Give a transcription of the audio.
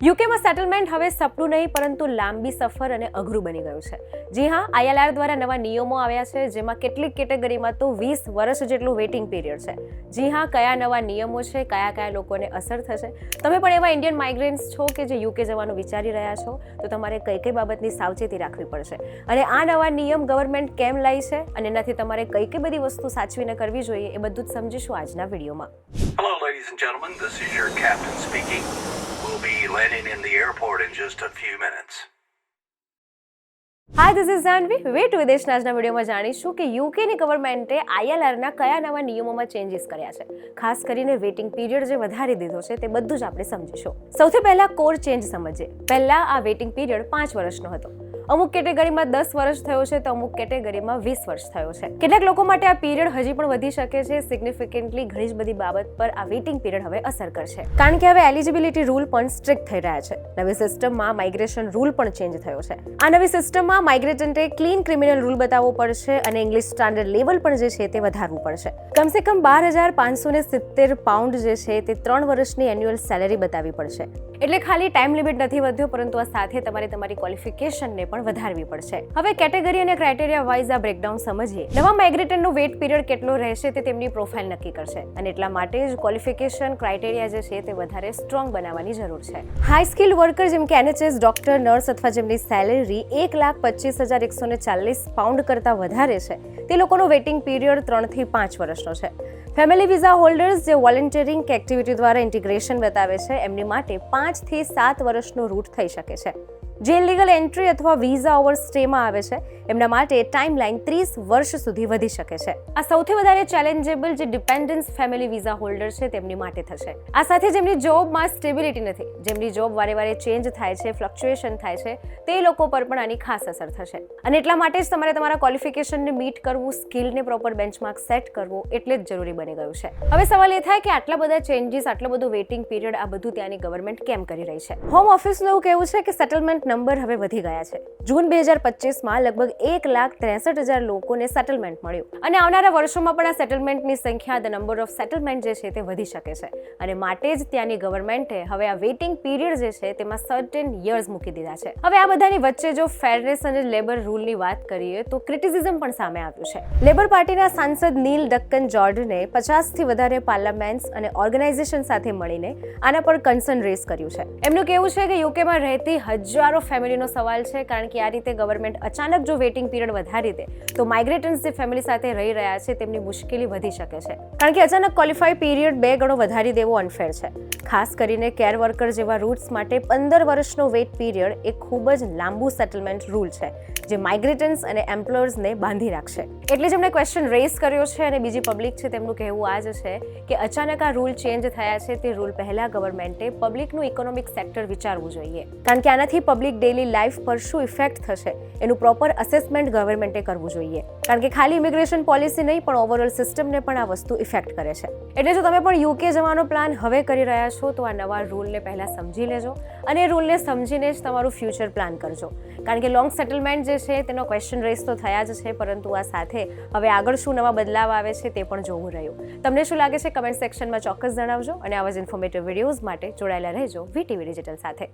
યુકેમાં settlement હવે સપનું નહીં પરંતુ લાંબી સફર અને અઘરું બની ગયું છે. જી હા, ILR દ્વારા નવા નિયમો આવ્યા છે, જેમાં કેટલીક કેટેગરીમાં તો 20 વર્ષ જેટલું વેઇટિંગ પીરિયડ છે. જી હા, કયા નવા નિયમો છે, કયા લોકોને અસર થશે. તમે પણ એવા ઇન્ડિયન માઇગ્રન્ટ્સ છો કે જે યુકે જવાનું વિચારી રહ્યા છો, તો તમારે કઈ બાબતની સાવચેતી રાખવી પડશે. અને આ નવા નિયમ ગવર્મેન્ટ કેમ લાવી છે અને એનાથી તમારે કઈ બધી વસ્તુ સાચવીને કરવી જોઈએ, એ બધું જ સમજીશું આજના વિડીયોમાં. Hello, ladies and gentlemen. This is your captain speaking. We'll be landing in the airport in just a few minutes. Hi, this is Janvi. Wait વિદેશના આજના વિડીયોમાં જાણીશું કે યુકેની ગવર્મેન્ટે ILRના કયા નવા નિયમોમાં ચેન્જીસ કર્યા છે. ખાસ કરીને વેઇટિંગ પીરિયડ જે વધારી દીધો છે તે બધું જ આપણે સમજીશું. સૌથી પહેલા કોર ચેન્જ સમજીએ. પહેલા આ વેઇટિંગ પીરિયડ 5 વર્ષનો હતો. અમુક કેટેગરીમાં 10 વર્ષ થયો છે તો અમુક કેટેગરીમાં 20 વર્ષ થયો છે. કેટલાક લોકો માટે આ પીરિયડ હજી પણ વધી શકે છે. સિગ્નિફિકન્ટલી ઘણી જ બધી બાબત પર આ વેઇટિંગ પીરિયડ હવે અસર કરશે, કારણ કે હવે એલિજિબિલિટી રૂલ પણ સ્ટ્રિક્ટ થઈ રહ્યા છે. નવી સિસ્ટમમાં માઇગ્રેશન રૂલ પણ ચેન્જ થયો છે. આ નવી સિસ્ટમમાં માઇગ્રેટન્ટે ક્લીન ક્રિમિનલ રૂલ બતાવવો પડશે અને ઇંગ્લિશ સ્ટાન્ડર્ડ લેવલ પણ જે છે તે વધારવું પડશે. કમસે કમ 12,570 પાઉન્ડ જે છે તે 3 વર્ષની એન્યુઅલ સેલેરી બતાવવી પડશે. એટલે ખાલી ટાઈમ લિમિટ નથી વધ્યો, પરંતુ આ સાથે તમારી ક્વોલિફિકેશનને પણ વધારવી પડશે. હવે કેટેગરી અને ક્રાઇટેરિયા વાઇઝ આ બ્રેકડાઉન સમજીએ. નવા માઇગ્રેટરનો વેઇટ પીરિયડ કેટલો રહેશે તે તેમની પ્રોફાઇલ નક્કી કરશે, અને એટલા માટે જ ક્વોલિફિકેશન ક્રાઇટેરિયા જે છે તે વધારે સ્ટ્રોંગ બનાવવાની જરૂર છે. હાઈ સ્કિલ્ડ વર્કર જેમ કે NHS, ડોક્ટર, નર્સ અથવા જેમની સેલેરી 1,25,140 પાઉન્ડ કરતાં વધારે છે, તે લોકોનો વેઇટિંગ પીરિયડ 3 થી 5 વર્ષનો છે. ફેમિલી વિઝા હોલ્ડર્સ જે વોલન્ટિયરિંગ કે એક્ટિવિટી દ્વારા ઇન્ટિગ્રેશન બતાવે છે, એમની માટે 5 થી 7 વર્ષનો રૂટ થઈ શકે છે. જે ઇલીગલ એન્ટ્રી અથવા વિઝા ઓવર સ્ટેમાં આવે છે, એમના માટે ટાઈમલાઈન 30 વર્ષ સુધી વધી શકે છે. આ સૌથી વધારે ચેલેન્જેબલ જે ડિપેન્ડન્સ ફેમિલી વિઝા હોલ્ડર છે તેમની માટે થશે. આ સાથે જેમની જોબમાં સ્ટેબિલિટી નથી, જેમની જોબ વારે ચેન્જ થાય છે, ફ્લક્ચ્યુએશન થાય છે, તે લોકો પર પણ આની ખાસ અસર થશે. અને એટલા માટે જ તમારે તમારા ક્વોલિફિકેશનને મીટ કરવું, સ્કિલને પ્રોપર બેન્ચમાર્ક સેટ કરવું એટલે જ જરૂરી બની ગયું છે. હવે સવાલ એ થાય કે આટલા બધા ચેન્જીસ, આટલો બધો વેઇટિંગ પીરિયડ, આ બધું ત્યાંની ગવર્મેન્ટ કેમ કરી રહી છે? હોમ ઓફિસનું એવું કહેવું છે કે સેટલમેન્ટ નંબર હવે વધી ગયા છે. જૂન 2025માં લગભગ 1,63,000 લોકોને સેટલમેન્ટ મળ્યું, અને આવનારા વર્ષોમાં પણ આ સેટલમેન્ટની સંખ્યા, ધ નંબર ઓફ સેટલમેન્ટ જે છે તે વધી શકે છે. અને માટે જ ત્યાંની ગવર્મેન્ટે હવે આ વેઇટિંગ પીરિયડ જે છે તેમાં સર્ટેન યર્સ મૂકી દીધા છે. હવે આ બધાની વચ્ચે જો ફેરનેસ અને લેબર રૂલની વાત કરીએ તો ક્રિટિસિઝમ પણ સામે આવ્યું છે. લેબર પાર્ટીના સાંસદ નીલ ડક્કન જોર્ડને 50થી વધારે પાર્લામેન્ટ્સ અને ઓર્ગેનાઇઝેશન સાથે મળીને આના પર કન્સર્ન રેઝ કર્યું છે. એમનું કહેવું છે કે યુકેમાં રહેતી હજારો ફેમિલીનો સવાલ છે, કારણ કે આ રીતે ગવર્મેન્ટ અચાનક જો વેઇટિંગ પીરિયડ વધારી દે તો માઇગ્રેટન્ટ્સ જે ફેમિલી સાથે રહી રહ્યા છે તેમની મુશ્કેલી વધી શકે છે, કારણ કે અચાનક ક્વોલિફાઈ પીરિયડ 2 ગણો વધારી દેવો અનફેર છે. ખાસ કરીને કેર વર્કર જેવા રૂટ્સ માટે 15 વર્ષનો વેઇટ પીરિયડ એક ખૂબ જ લાંબુ સેટલમેન્ટ રૂલ છે, જે માઇગ્રેટન્ટ્સ અને એમ્પ્લોયર્સને બાંધી રાખશે. એટલે જ એમણે ક્વેશ્ચન રેઝ કર્યો છે, અને બીજી પબ્લિક છે તેમનું કહેવું આ જ છે કે અચાનક આ રૂલ ચેન્જ થયા છે તે રૂલ પહેલા ગવર્મેન્ટે પબ્લિકનું ઇકોનોમિક સેક્ટર વિચારવું જોઈએ, કારણ કે આનાથી પબ્લિક ડેલી લાઈફ પર શું ઇફેક્ટ થશે એનું પ્રોપર અસેસમેન્ટ ગવર્મેન્ટે કરવું જોઈએ, કારણ કે ખાલી ઇમિગ્રેશન પોલિસી નહીં પણ ઓવરઓલ સિસ્ટમને પણ આ વસ્તુ ઇફેક્ટ કરે છે. એટલે જો તમે પણ યુકે જવાનો પ્લાન હવે કરી રહ્યા છો તો આ નવા રૂલને પહેલા સમજી લેજો, અને એ રૂલને સમજીને જ તમારું ફ્યુચર પ્લાન કરજો, કારણ કે લોંગ સેટલમેન્ટ જે છે તેનો ક્વેશ્ચન રેઝ તો થયા જ છે, પરંતુ આ સાથે હવે આગળ શું નવા બદલાવ આવે છે તે પણ જોવું રહ્યું. તમને શું લાગે છે કમેન્ટ સેક્શનમાં ચોક્કસ જણાવજો, અને આવા જ ઇન્ફોર્મેટિવ વિડીયોઝ માટે જોડાયેલા રહેજો VTV ડિજિટલ સાથે.